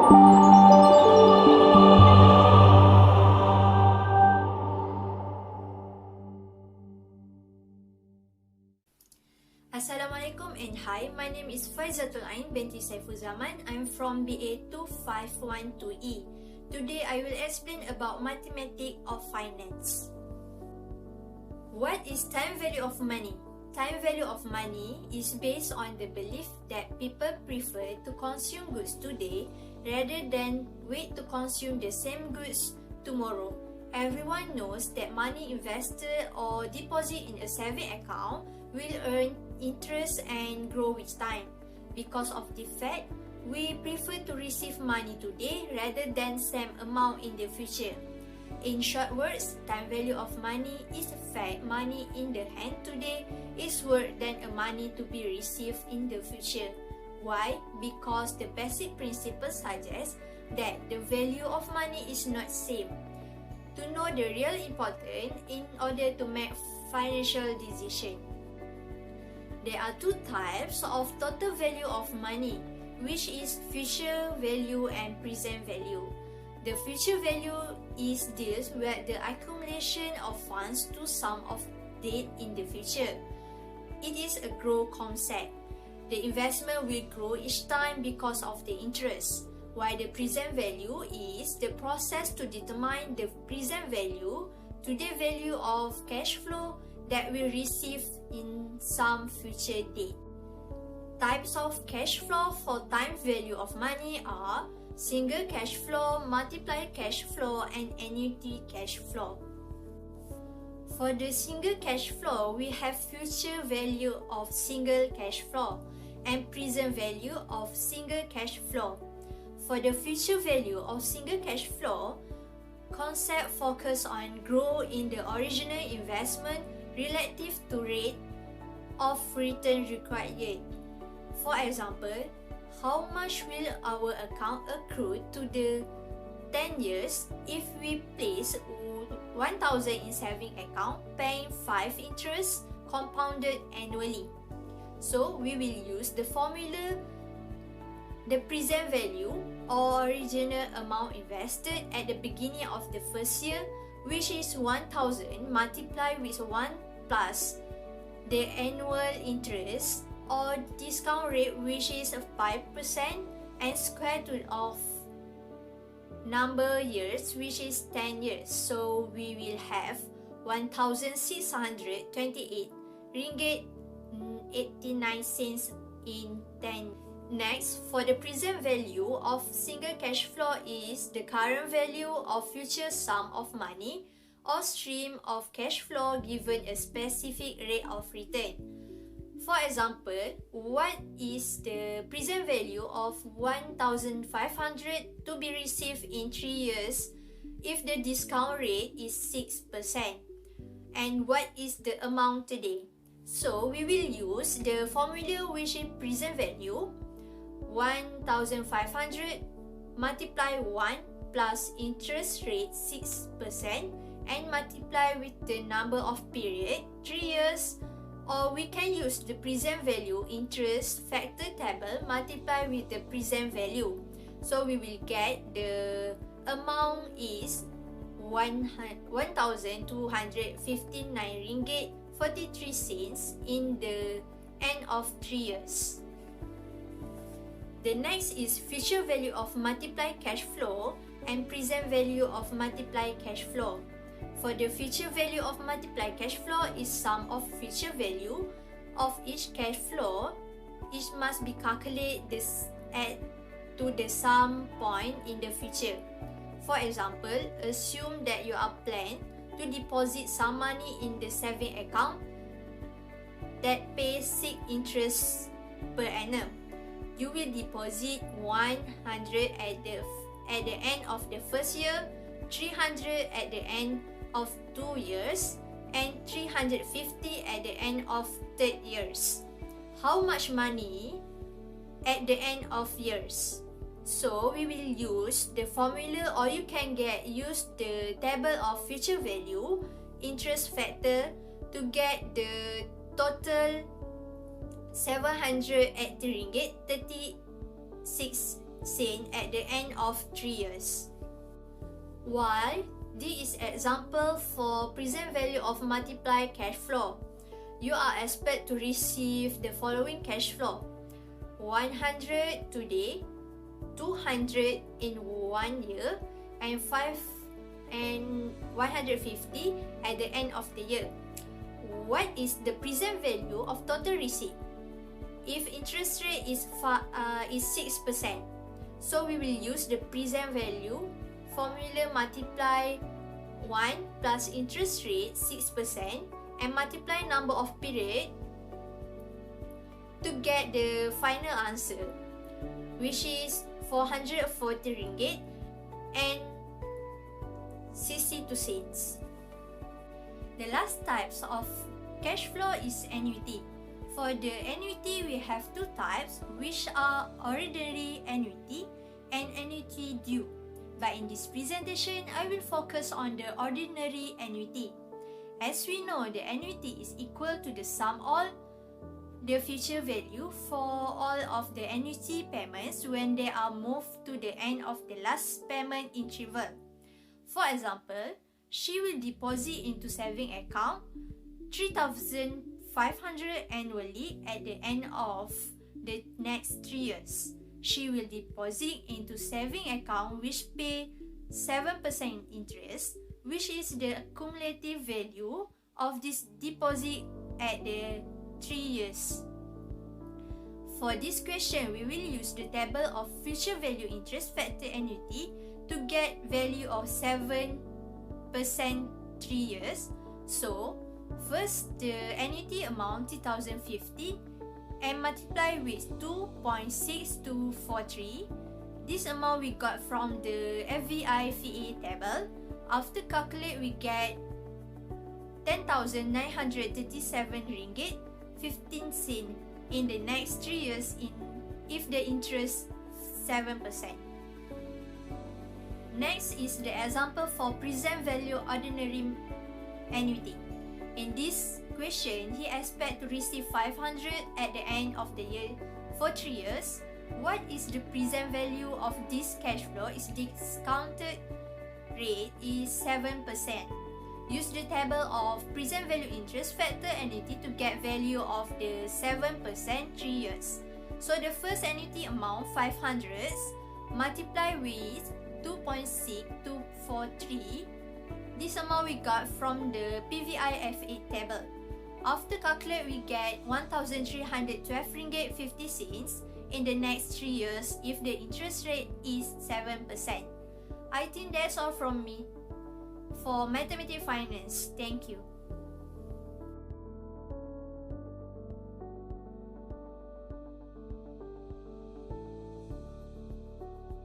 Assalamualaikum and hi, my name is Faizatul Ain binti Saiful Zaman. I'm from BA 2512E. Today I will explain about mathematics of finance. What is time value of money? Time value of money is based on the belief that people prefer to consume goods today rather than wait to consume the same goods tomorrow. Everyone knows that money invested or deposited in a saving account will earn interest and grow with time. Because of the fact, we prefer to receive money today rather than same amount in the future. In short words, time value of money is the fact money in the hand today is worth than a money to be received in the future. Why? Because the basic principle suggests that the value of money is not same. To know the real important in order to make financial decision. There are two types of total value of money, which is future value and present value. The future value is deals with the accumulation of funds to sum of debt in the future. It is a growth concept. The investment will grow each time because of the interest, while the present value is the process to determine the present value to the value of cash flow that we receive in some future date. Types of cash flow for time value of money are single cash flow, multiplier cash flow, and annuity cash flow. For the single cash flow, we have future value of single cash flow and present value of single cash flow. For the future value of single cash flow, concept focus on growth in the original investment relative to rate of return required. For example, how much will our account accrue to the 10 years if we place 1,000 in saving account paying 5 interest compounded annually? So we will use the formula the present value or original amount invested at the beginning of the first year, which is 1,000 multiplied with 1 plus the annual interest or discount rate, which is 5%, and square root of number years, which is 10 years. So we will have 1,628 ringgit 89 cents in 10. Next, for the present value of single cash flow is the current value of future sum of money or stream of cash flow given a specific rate of return. For example, what is the present value of 1,500 to be received in 3 years if the discount rate is 6%? And what is the amount today? So we will use the formula which is present value 1,500 multiply 1 plus interest rate 6% and multiply with the number of period 3 years, or we can use the present value interest factor table multiply with the present value. So we will get the amount is 1,259 ringgit 43 cents in the end of 3 years. The next is future value of multiply cash flow and present value of multiply cash flow. For the future value of multiply cash flow is sum of future value of each cash flow. Each must be calculated to the sum point in the future. For example, assume that you are planned to deposit some money in the saving account that pays 6 interest per annum. You will deposit 100 at the end of the first year, 300 at the end of 2 years, and 350 at the end of 3 years. How much money at the end of years? So we will use the formula, or you can use the table of future value interest factor to get the total 780 ringgit 36 cents at the end of 3 years. While this is example for present value of multiply cash flow, you are expected to receive the following cash flow: 100 today, 200 in 1 year, and 150 at the end of the year. What is the present value of total receipt? If interest rate is 6%, so we will use the present value formula, multiply 1 plus interest rate 6% and multiply number of period to get the final answer, which is 440 ringgit and 62 cents. The last types of cash flow is annuity. For the annuity, we have two types, which are ordinary annuity and annuity due. But in this presentation, I will focus on the ordinary annuity. As we know, the annuity is equal to the sum all the future value for all of the annuity payments when they are moved to the end of the last payment interval. For example, she will deposit into saving account 3,500 annually at the end of the next 3 years. She will deposit into saving account which pay 7% interest, which is the cumulative value of this deposit at the 3 years. For this question, we will use the table of future value interest factor annuity to get value of 7% 3 years. So, first the annuity amount 2050 and multiply with 2.6243. This amount we got from the FIN430 table. After calculate, we get 10,937 ringgit 15 cents in the next 3 years if the interest 7%. Next is the example for present value ordinary annuity. In this question, he expects to receive 500 at the end of the year for 3 years. What is the present value of this cash flow? Is discounted rate is 7%. Use the table of present value interest factor annuity to get value of the 7% 3 years. So the first annuity amount 500 multiply with 2.6243. This amount we got from the PVIFA table. After calculate, we get 1,312 ringgit 50 cents in the next 3 years if the interest rate is 7%. I think that's all from me for mathematics finance. Thank you.